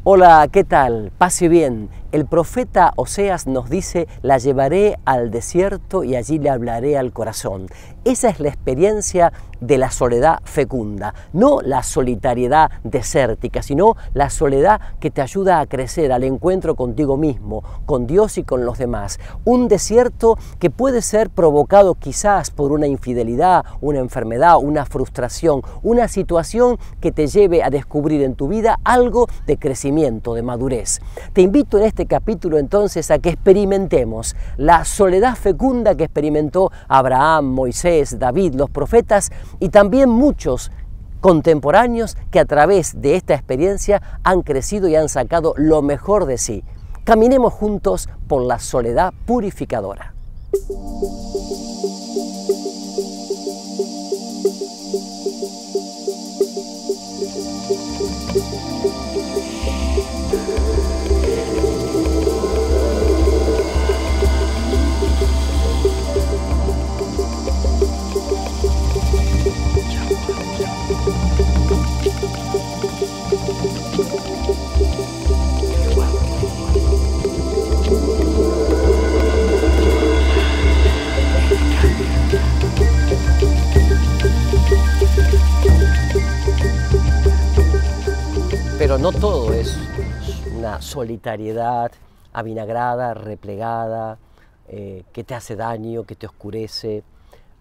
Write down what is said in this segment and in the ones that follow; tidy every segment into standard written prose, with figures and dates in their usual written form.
Hola, ¿qué tal? Pase bien. El profeta Oseas nos dice: la llevaré al desierto y allí le hablaré al corazón. Esa es la experiencia de la soledad fecunda, no la solitariedad desértica, sino la soledad que te ayuda a crecer al encuentro contigo mismo, con Dios y con los demás. Un desierto que puede ser provocado quizás por una infidelidad, una enfermedad, una frustración, una situación que te lleve a descubrir en tu vida algo de crecimiento, de madurez. Te invito en este capítulo entonces a que experimentemos la soledad fecunda que experimentó Abraham, Moisés, David, los profetas y también muchos contemporáneos que a través de esta experiencia han crecido y han sacado lo mejor de sí. Caminemos juntos por la soledad purificadora. Pero no todo es una solitariedad avinagrada, replegada, que te hace daño, que te oscurece.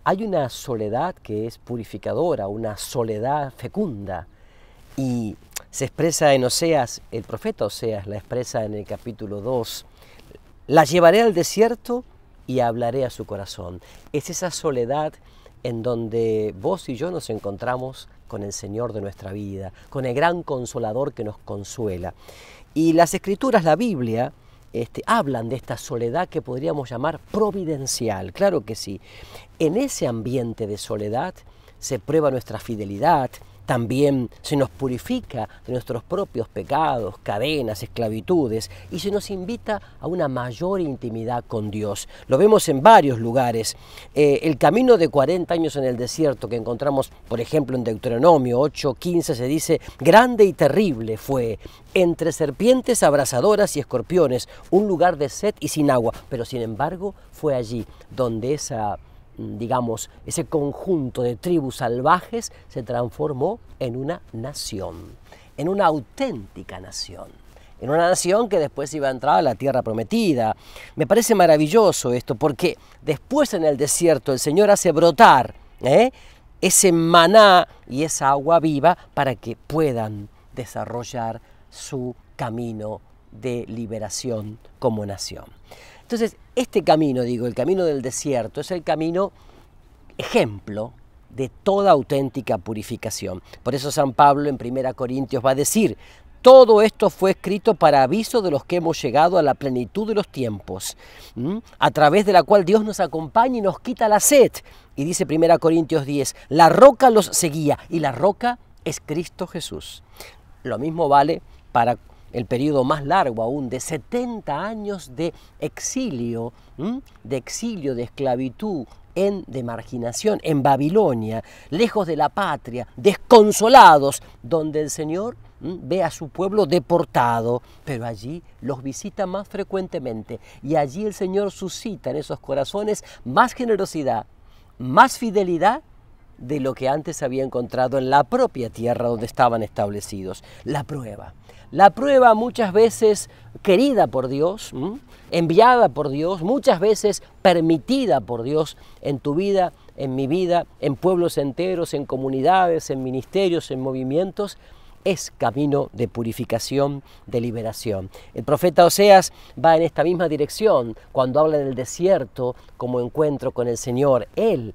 Hay una soledad que es purificadora, una soledad fecunda. Y se expresa en Oseas, el profeta Oseas la expresa en el capítulo 2. La llevaré al desierto y hablaré a su corazón. Es esa soledad en donde vos y yo nos encontramos con el Señor de nuestra vida, con el gran Consolador que nos consuela. Y las Escrituras, la Biblia, hablan de esta soledad que podríamos llamar providencial, claro que sí. En ese ambiente de soledad se prueba nuestra fidelidad, también se nos purifica de nuestros propios pecados, cadenas, esclavitudes, y se nos invita a una mayor intimidad con Dios. Lo vemos en varios lugares. El camino de 40 años en el desierto que encontramos, por ejemplo, en Deuteronomio 8:15 se dice: grande y terrible fue, entre serpientes abrasadoras y escorpiones, un lugar de sed y sin agua. Pero sin embargo fue allí donde ese conjunto de tribus salvajes se transformó en una nación, en una auténtica nación, en una nación que después iba a entrar a la tierra prometida. Me parece maravilloso esto, porque después en el desierto el Señor hace brotar ese maná y esa agua viva para que puedan desarrollar su camino de liberación como nación. Entonces, este camino, el camino del desierto, es el camino ejemplo de toda auténtica purificación. Por eso San Pablo en 1 Corintios va a decir: todo esto fue escrito para aviso de los que hemos llegado a la plenitud de los tiempos, a través de la cual Dios nos acompaña y nos quita la sed. Y dice 1 Corintios 10, la roca los seguía, y la roca es Cristo Jesús. Lo mismo vale para el periodo más largo aún, de 70 años de exilio, de esclavitud, de marginación en Babilonia, lejos de la patria, desconsolados, donde el Señor ve a su pueblo deportado, pero allí los visita más frecuentemente, y allí el Señor suscita en esos corazones más generosidad, más fidelidad de lo que antes había encontrado en la propia tierra donde estaban establecidos. La prueba muchas veces querida por Dios, enviada por Dios, muchas veces permitida por Dios en tu vida, en mi vida, en pueblos enteros, en comunidades, en ministerios, en movimientos, es camino de purificación, de liberación. El profeta Oseas va en esta misma dirección cuando habla del desierto como encuentro con el Señor. El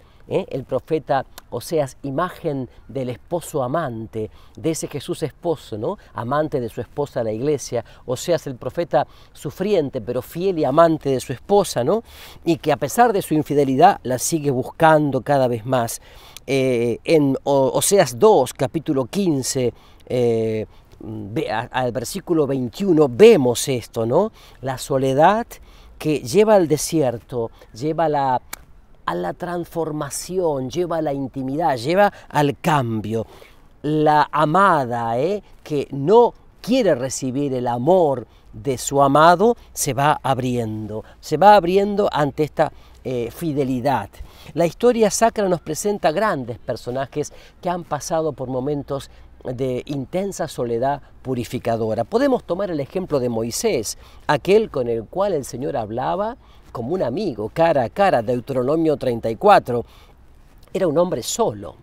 profeta Oseas, imagen del esposo amante, de ese Jesús esposo, ¿no? Amante de su esposa, la iglesia. Oseas, el profeta sufriente, pero fiel y amante de su esposa, ¿no? Y que a pesar de su infidelidad, la sigue buscando cada vez más. En Oseas 2, capítulo 15, al versículo 21, vemos esto, ¿no? La soledad que lleva al desierto, lleva a la transformación, lleva a la intimidad, lleva al cambio. La amada, que no quiere recibir el amor de su amado, se va abriendo ante esta fidelidad. La historia sacra nos presenta grandes personajes que han pasado por momentos de intensa soledad purificadora. Podemos tomar el ejemplo de Moisés, aquel con el cual el Señor hablaba como un amigo, cara a cara, Deuteronomio 34. Era un hombre solo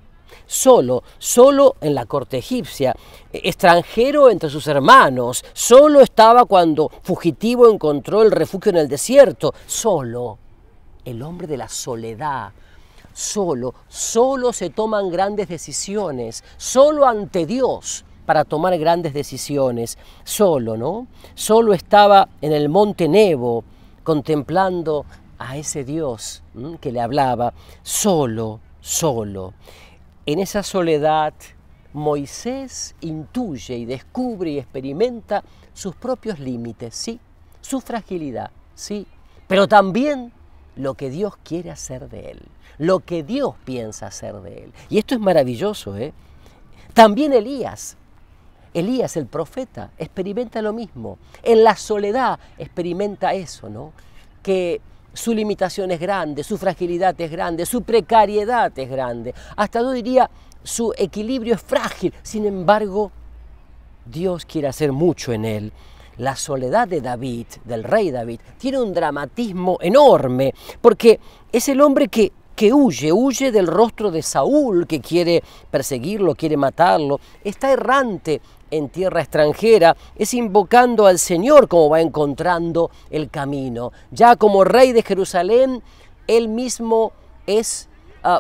en la corte egipcia, extranjero entre sus hermanos, solo estaba cuando fugitivo encontró el refugio en el desierto, solo, el hombre de la soledad. Solo se toman grandes decisiones, solo ante Dios para tomar grandes decisiones, solo, ¿no? Solo estaba en el monte Nebo contemplando a ese Dios que le hablaba, solo. En esa soledad, Moisés intuye y descubre y experimenta sus propios límites, sí, su fragilidad, sí, pero también lo que Dios quiere hacer de él, lo que Dios piensa hacer de él. Y esto es maravilloso, ¿eh? También Elías, el profeta, experimenta lo mismo. En la soledad experimenta eso, ¿no? Que su limitación es grande, su fragilidad es grande, su precariedad es grande. Hasta yo diría, su equilibrio es frágil. Sin embargo, Dios quiere hacer mucho en él. La soledad de David, del rey David, tiene un dramatismo enorme, porque es el hombre que huye del rostro de Saúl, que quiere perseguirlo, quiere matarlo, está errante en tierra extranjera, es invocando al Señor como va encontrando el camino. Ya como rey de Jerusalén, él mismo es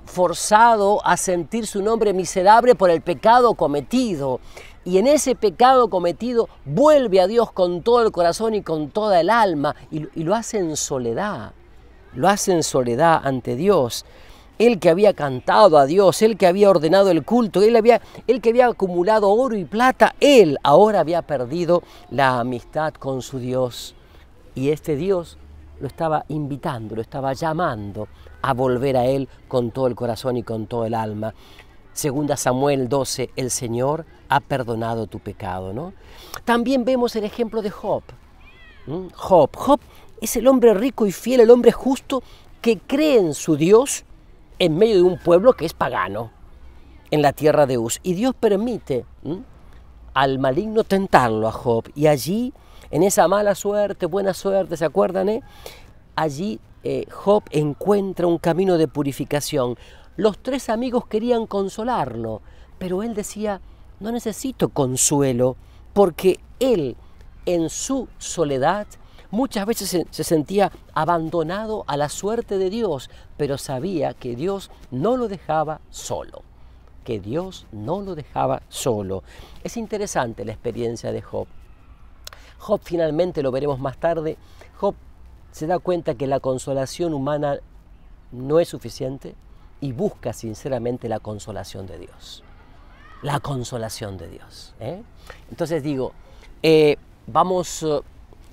forzado a sentir su nombre miserable por el pecado cometido. Y en ese pecado cometido vuelve a Dios con todo el corazón y con toda el alma, y lo hace en soledad. Lo hace en soledad ante Dios. Él que había cantado a Dios, él que había ordenado el culto, él que había acumulado oro y plata, él ahora había perdido la amistad con su Dios. Y este Dios lo estaba invitando, lo estaba llamando a volver a él con todo el corazón y con todo el alma. Segunda Samuel 12, el Señor ha perdonado tu pecado, ¿no? También vemos el ejemplo de Job. Job es el hombre rico y fiel, el hombre justo que cree en su Dios en medio de un pueblo que es pagano, en la tierra de Uz. Y Dios permite al maligno tentarlo a Job. Y allí, en esa mala suerte, buena suerte, ¿se acuerdan? Allí Job encuentra un camino de purificación. Los tres amigos querían consolarlo, pero él decía, no necesito consuelo, porque él, en su soledad, muchas veces se sentía abandonado a la suerte de Dios, pero sabía que Dios no lo dejaba solo, Es interesante la experiencia de Job. Job, finalmente, lo veremos más tarde, Job se da cuenta que la consolación humana no es suficiente y busca sinceramente la consolación de Dios. La consolación de Dios. Entonces digo, vamos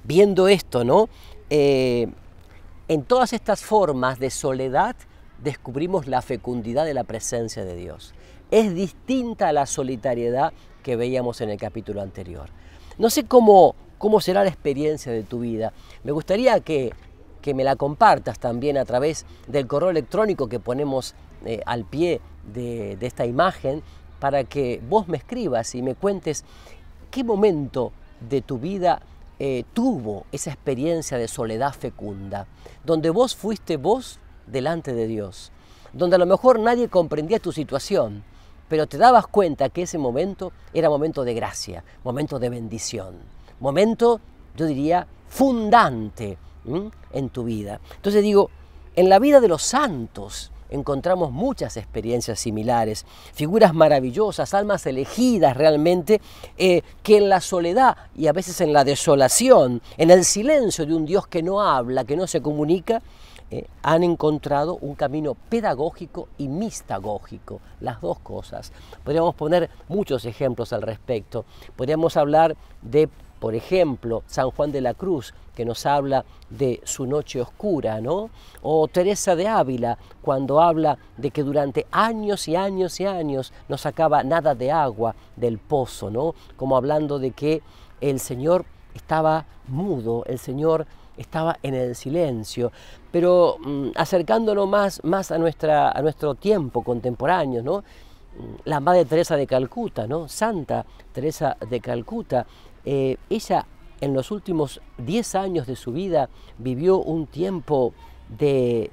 viendo esto, ¿no? En todas estas formas de soledad descubrimos la fecundidad de la presencia de Dios. Es distinta a la solitariedad que veíamos en el capítulo anterior. No sé cómo será la experiencia de tu vida. Me gustaría que me la compartas también a través del correo electrónico que ponemos al pie de esta imagen, para que vos me escribas y me cuentes qué momento de tu vida tuvo esa experiencia de soledad fecunda, donde vos fuiste vos delante de Dios, donde a lo mejor nadie comprendía tu situación, pero te dabas cuenta que ese momento era momento de gracia, momento de bendición, momento, yo diría, fundante en tu vida. Entonces digo, en la vida de los santos encontramos muchas experiencias similares, figuras maravillosas, almas elegidas realmente, que en la soledad y a veces en la desolación, en el silencio de un Dios que no habla, que no se comunica, han encontrado un camino pedagógico y mistagógico, las dos cosas. Podríamos poner muchos ejemplos al respecto. Podríamos hablar de, por ejemplo, San Juan de la Cruz, que nos habla de su noche oscura, ¿no? O Teresa de Ávila, cuando habla de que durante años y años y años no sacaba nada de agua del pozo, ¿no? Como hablando de que el Señor estaba mudo, el Señor estaba en el silencio. Pero acercándonos más a nuestro tiempo contemporáneo, ¿no? La Madre Teresa de Calcuta, ¿no? Santa Teresa de Calcuta, ella en los últimos 10 años de su vida vivió un tiempo de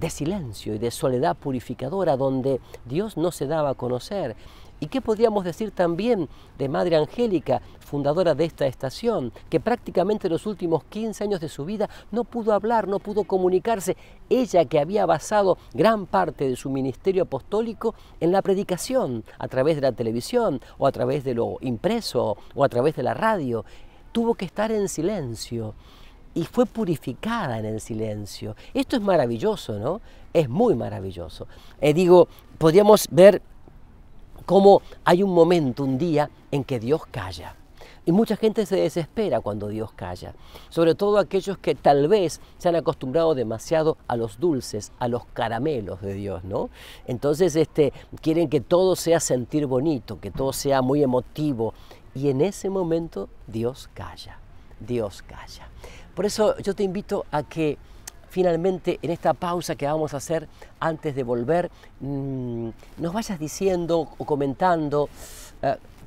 silencio y de soledad purificadora, donde Dios no se daba a conocer. ¿Y qué podríamos decir también de Madre Angélica, fundadora de esta estación, que prácticamente los últimos 15 años de su vida no pudo hablar, no pudo comunicarse? Ella, que había basado gran parte de su ministerio apostólico en la predicación, a través de la televisión, o a través de lo impreso, o a través de la radio, tuvo que estar en silencio y fue purificada en el silencio. Esto es maravilloso, ¿no? Es muy maravilloso. Podríamos ver cómo hay un momento, un día, en que Dios calla. Y mucha gente se desespera cuando Dios calla, sobre todo aquellos que tal vez se han acostumbrado demasiado a los dulces, a los caramelos de Dios, ¿no? Entonces quieren que todo sea sentir bonito, que todo sea muy emotivo, y en ese momento Dios calla, Dios calla. Por eso yo te invito a que finalmente en esta pausa que vamos a hacer antes de volver, nos vayas diciendo o comentando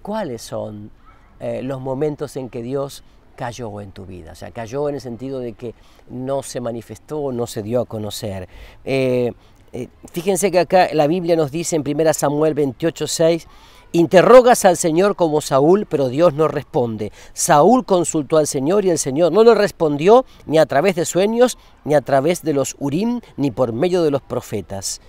cuáles son los momentos en que Dios cayó en tu vida. O sea, cayó en el sentido de que no se manifestó, no se dio a conocer. Fíjense que acá la Biblia nos dice en 1 Samuel 28:6, interrogas al Señor como Saúl, pero Dios no responde. Saúl consultó al Señor y el Señor no le respondió ni a través de sueños, ni a través de los Urim, ni por medio de los profetas.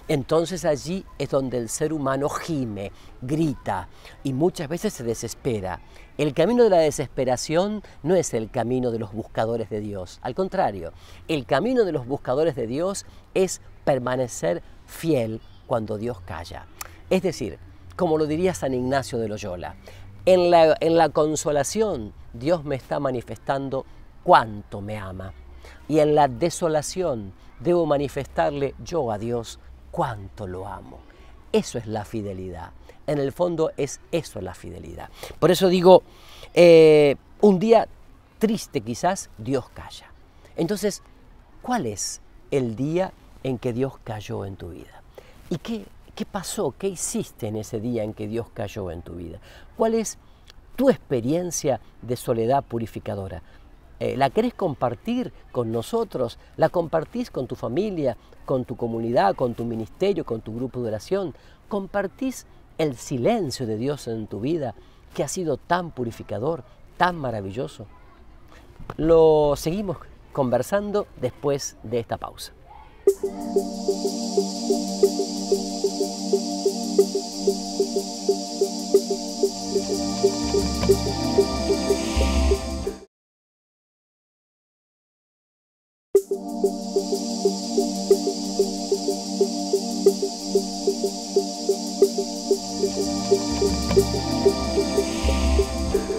Entonces allí es donde el ser humano gime, grita y muchas veces se desespera. El camino de la desesperación no es el camino de los buscadores de Dios. Al contrario, el camino de los buscadores de Dios es permanecer fiel cuando Dios calla. Es decir, como lo diría San Ignacio de Loyola, en la consolación Dios me está manifestando cuánto me ama. Y en la desolación debo manifestarle yo a Dios cuánto lo amo. Eso es la fidelidad. En el fondo es eso la fidelidad. Por eso digo, un día triste quizás, Dios calla. Entonces, ¿cuál es el día en que Dios cayó en tu vida? ¿Y qué pasó? ¿Qué hiciste en ese día en que Dios cayó en tu vida? ¿Cuál es tu experiencia de soledad purificadora? ¿La querés compartir con nosotros? ¿La compartís con tu familia, con tu comunidad, con tu ministerio, con tu grupo de oración? ¿Compartís el silencio de Dios en tu vida, que ha sido tan purificador, tan maravilloso? Lo seguimos conversando después de esta pausa.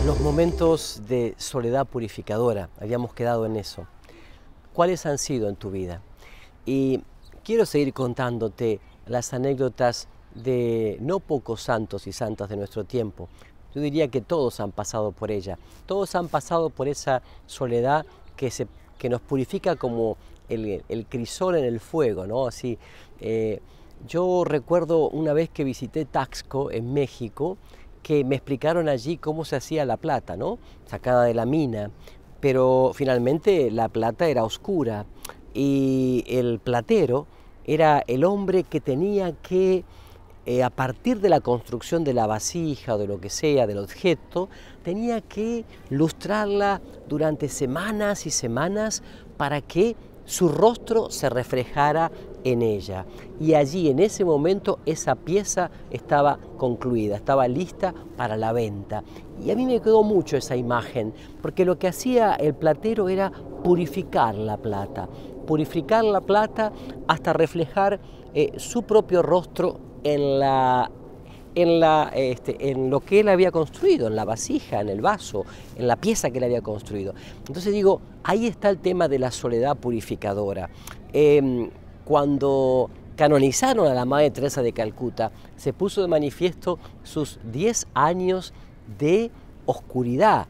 Los momentos de soledad purificadora, habíamos quedado en eso. ¿Cuáles han sido en tu vida? Y quiero seguir contándote las anécdotas de no pocos santos y santas de nuestro tiempo. Yo diría que todos han pasado por ella. Todos han pasado por esa soledad que nos purifica como el crisol en el fuego, ¿no? Así, yo recuerdo una vez que visité Taxco en México, que me explicaron allí cómo se hacía la plata, ¿no? Sacada de la mina, pero finalmente la plata era oscura y el platero era el hombre que tenía que, a partir de la construcción de la vasija o de lo que sea, del objeto, tenía que lustrarla durante semanas y semanas para que su rostro se reflejara en ella. Y allí, en ese momento, esa pieza estaba concluida, estaba lista para la venta. Y a mí me quedó mucho esa imagen, porque lo que hacía el platero era purificar la plata hasta reflejar su propio rostro en la en lo que él había construido, en la vasija, en el vaso, en la pieza que él había construido. Entonces digo, ahí está el tema de la soledad purificadora. Cuando canonizaron a la Madre Teresa de Calcuta, se puso de manifiesto sus 10 años de oscuridad,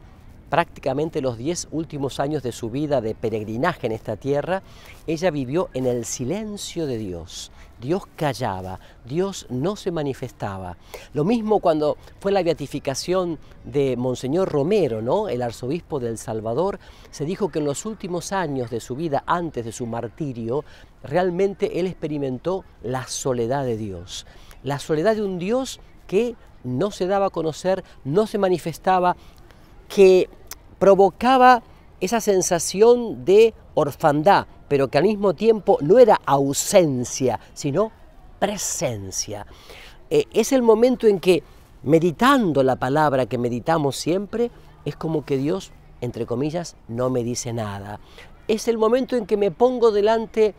prácticamente los 10 últimos años de su vida de peregrinaje en esta tierra. Ella vivió en el silencio de Dios. Dios callaba, Dios no se manifestaba. Lo mismo cuando fue la beatificación de Monseñor Romero, ¿no?, el arzobispo de El Salvador, se dijo que en los últimos años de su vida, antes de su martirio, realmente él experimentó la soledad de Dios. La soledad de un Dios que no se daba a conocer, no se manifestaba, que provocaba esa sensación de orfandad, pero que al mismo tiempo no era ausencia, sino presencia. Es el momento en que, meditando la palabra que meditamos siempre, es como que Dios, entre comillas, no me dice nada. Es el momento en que me pongo delante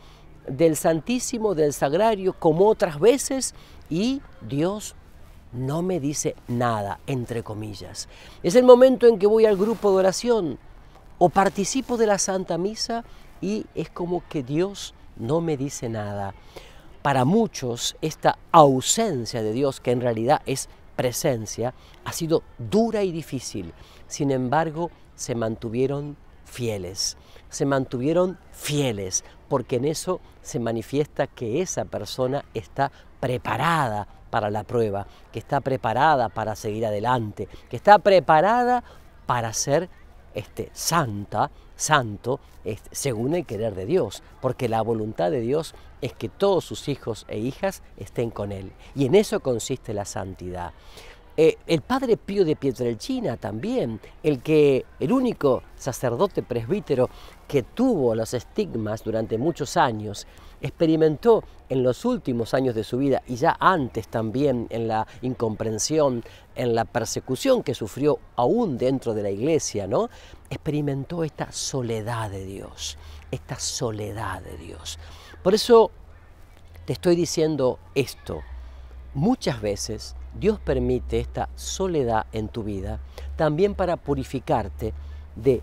del Santísimo, del Sagrario, como otras veces, y Dios no me dice nada, entre comillas. Es el momento en que voy al grupo de oración o participo de la Santa Misa y es como que Dios no me dice nada. Para muchos, esta ausencia de Dios, que en realidad es presencia, ha sido dura y difícil. Sin embargo, se mantuvieron fieles. Se mantuvieron fieles, porque en eso se manifiesta que esa persona está preparada para la prueba, que está preparada para seguir adelante, que está preparada para ser santo, según el querer de Dios, porque la voluntad de Dios es que todos sus hijos e hijas estén con Él, y en eso consiste la santidad. El padre Pío de Pietrelcina también, el único sacerdote presbítero que tuvo los estigmas durante muchos años, experimentó en los últimos años de su vida y ya antes también en la incomprensión, en la persecución que sufrió aún dentro de la iglesia, ¿no?, experimentó esta soledad de Dios, esta soledad de Dios. Por eso te estoy diciendo esto. Muchas veces Dios permite esta soledad en tu vida también para purificarte de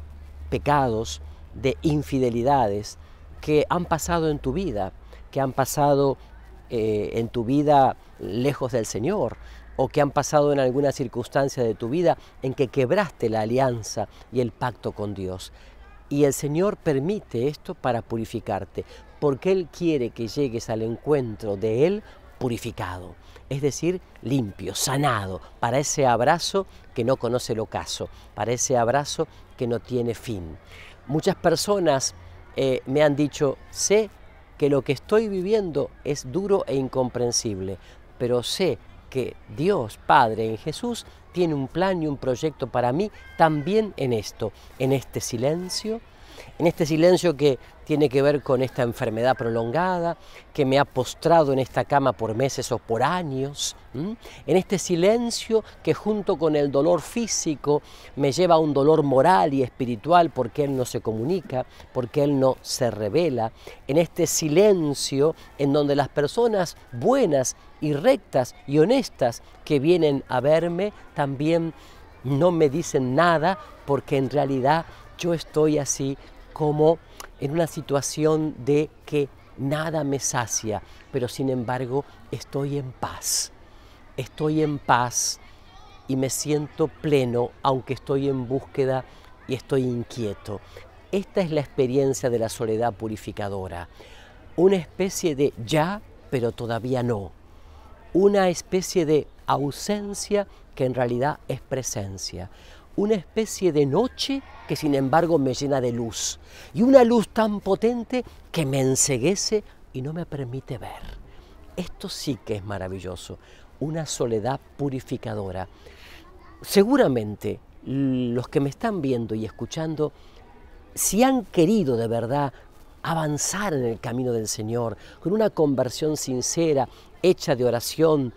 pecados, de infidelidades que han pasado en tu vida, que han pasado en tu vida lejos del Señor, o que han pasado en alguna circunstancia de tu vida en que quebraste la alianza y el pacto con Dios. Y el Señor permite esto para purificarte, porque Él quiere que llegues al encuentro de Él purificado, es decir, limpio, sanado, para ese abrazo que no conoce el ocaso, para ese abrazo que no tiene fin. Muchas personas me han dicho, sé que lo que estoy viviendo es duro e incomprensible, pero sé que Dios Padre en Jesús tiene un plan y un proyecto para mí también en esto, en este silencio que tiene que ver con esta enfermedad prolongada, que me ha postrado en esta cama por meses o por años, en este silencio que junto con el dolor físico me lleva a un dolor moral y espiritual porque Él no se comunica, porque Él no se revela, en este silencio en donde las personas buenas y rectas y honestas que vienen a verme también no me dicen nada porque en realidad yo estoy así como en una situación de que nada me sacia, pero sin embargo estoy en paz y me siento pleno, aunque estoy en búsqueda y estoy inquieto. Esta es la experiencia de la soledad purificadora, una especie de ya, pero todavía no, una especie de ausencia que en realidad es presencia, una especie de noche que sin embargo me llena de luz, y una luz tan potente que me enceguece y no me permite ver. Esto sí que es maravilloso, una soledad purificadora. Seguramente los que me están viendo y escuchando, si han querido de verdad avanzar en el camino del Señor, con una conversión sincera, hecha de oración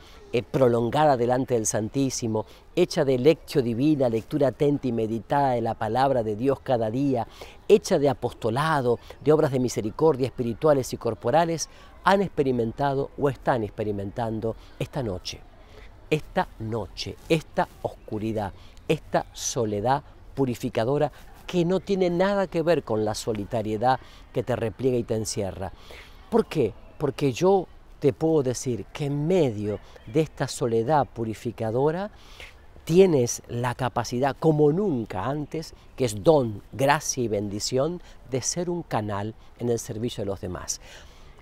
prolongada delante del Santísimo, hecha de lectio divina, lectura atenta y meditada de la palabra de Dios cada día, hecha de apostolado, de obras de misericordia espirituales y corporales, han experimentado o están experimentando esta noche. esta noche, esta oscuridad, esta soledad purificadora que no tiene nada que ver con la solitariedad que te repliega y te encierra. ¿Por qué? Porque yo te puedo decir que en medio de esta soledad purificadora tienes la capacidad, como nunca antes, que es don, gracia y bendición, de ser un canal en el servicio de los demás.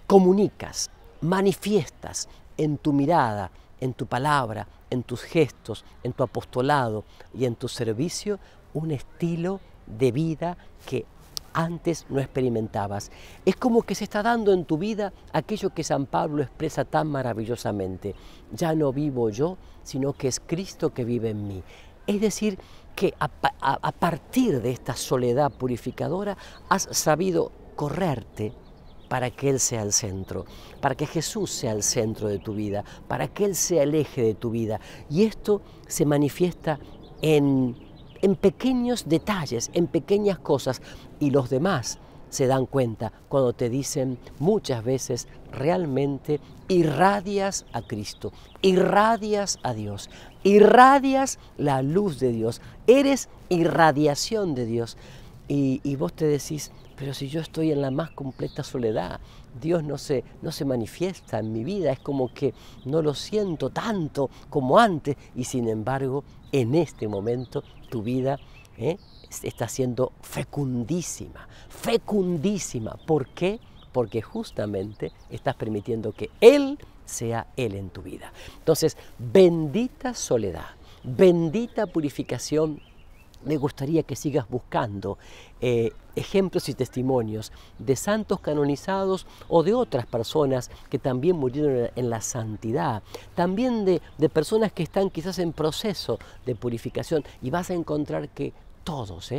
Comunicas, manifiestas en tu mirada, en tu palabra, en tus gestos, en tu apostolado y en tu servicio, un estilo de vida que antes no experimentabas. Es como que se está dando en tu vida aquello que San Pablo expresa tan maravillosamente. Ya no vivo yo, sino que es Cristo que vive en mí. Es decir, que a partir de esta soledad purificadora has sabido correrte para que Él sea el centro, para que Jesús sea el centro de tu vida, para que Él sea el eje de tu vida. Y esto se manifiesta en pequeños detalles, en pequeñas cosas, y los demás se dan cuenta cuando te dicen muchas veces realmente irradias a Cristo, irradias a Dios, irradias la luz de Dios, eres irradiación de Dios. Y vos te decís, pero si yo estoy en la más completa soledad, Dios no se manifiesta en mi vida, es como que no lo siento tanto como antes, y sin embargo, en este momento tu vida está siendo fecundísima, fecundísima. ¿Por qué? Porque justamente estás permitiendo que Él sea Él en tu vida. Entonces, bendita soledad, bendita purificación. Me gustaría que sigas buscando ejemplos y testimonios de santos canonizados o de otras personas que también murieron en la santidad, también de personas que están quizás en proceso de purificación, y vas a encontrar que todos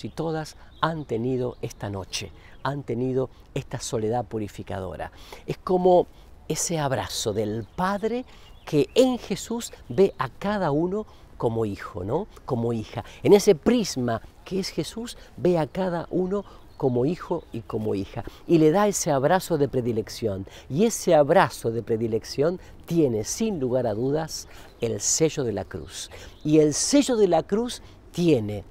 y todas han tenido esta noche, han tenido esta soledad purificadora. Es como ese abrazo del Padre que en Jesús ve a cada uno como hijo, ¿no? Como hija. En ese prisma que es Jesús, ve a cada uno como hijo y como hija. Y le da ese abrazo de predilección. Y ese abrazo de predilección tiene, sin lugar a dudas, el sello de la cruz. Y el sello de la cruz tiene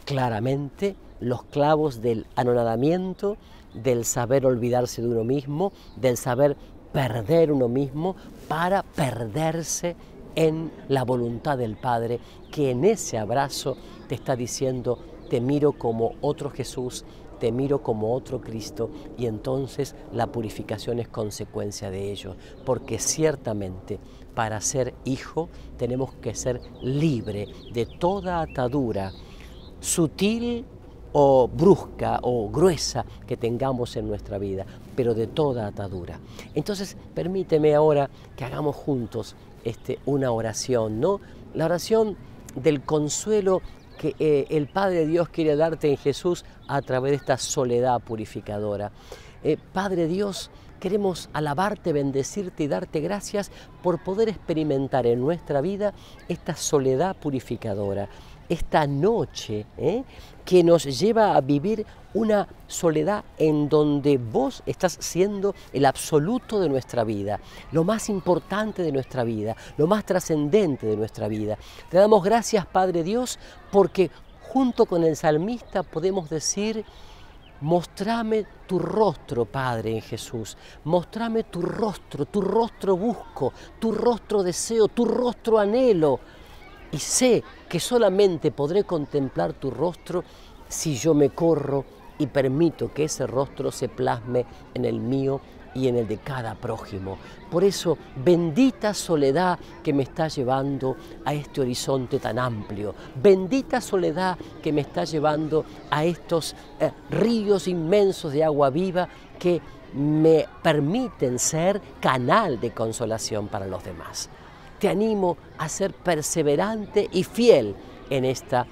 claramente los clavos del anonadamiento, del saber olvidarse de uno mismo, del saber perder uno mismo para perderse en la voluntad del Padre, que en ese abrazo te está diciendo, te miro como otro Jesús, te miro como otro Cristo, y entonces la purificación es consecuencia de ello, porque ciertamente para ser hijo tenemos que ser libre de toda atadura sutil o brusca o gruesa que tengamos en nuestra vida, pero de toda atadura. Entonces, permíteme ahora que hagamos juntos una oración, ¿no? La oración del consuelo que el Padre Dios quiere darte en Jesús a través de esta soledad purificadora. Padre Dios, queremos alabarte, bendecirte y darte gracias por poder experimentar en nuestra vida esta soledad purificadora, esta noche que nos lleva a vivir una soledad en donde vos estás siendo el absoluto de nuestra vida, lo más importante de nuestra vida, lo más trascendente de nuestra vida. Te damos gracias, Padre Dios, porque junto con el salmista podemos decir: mostrame tu rostro, Padre, en Jesús. Mostrame tu rostro busco, tu rostro deseo, tu rostro anhelo. Y sé que solamente podré contemplar tu rostro si yo me corro y permito que ese rostro se plasme en el mío y en el de cada prójimo. Por eso, bendita soledad que me está llevando a este horizonte tan amplio. Bendita soledad que me está llevando a estos ríos inmensos de agua viva que me permiten ser canal de consolación para los demás. Te animo a ser perseverante y fiel en esta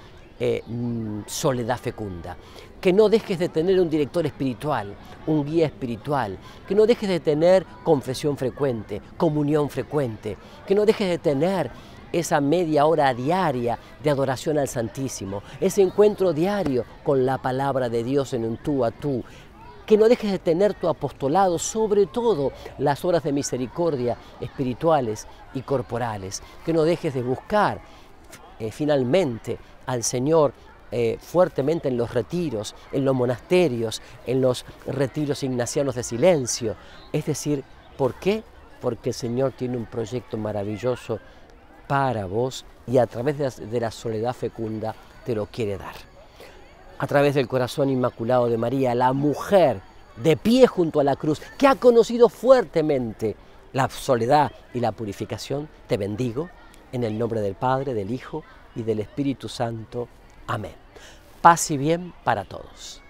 soledad fecunda. Que no dejes de tener un director espiritual, un guía espiritual, que no dejes de tener confesión frecuente, comunión frecuente, que no dejes de tener esa media hora diaria de adoración al Santísimo, ese encuentro diario con la palabra de Dios en un tú a tú. que no dejes de tener tu apostolado, sobre todo las obras de misericordia espirituales y corporales, que no dejes de buscar finalmente al Señor fuertemente en los retiros, en los monasterios, en los retiros ignacianos de silencio. Es decir, ¿por qué? Porque el Señor tiene un proyecto maravilloso para vos y a través de la soledad fecunda te lo quiere dar. A través del corazón inmaculado de María, la mujer de pie junto a la cruz, que ha conocido fuertemente la soledad y la purificación, te bendigo en el nombre del Padre, del Hijo y del Espíritu Santo. Amén. Paz y bien para todos.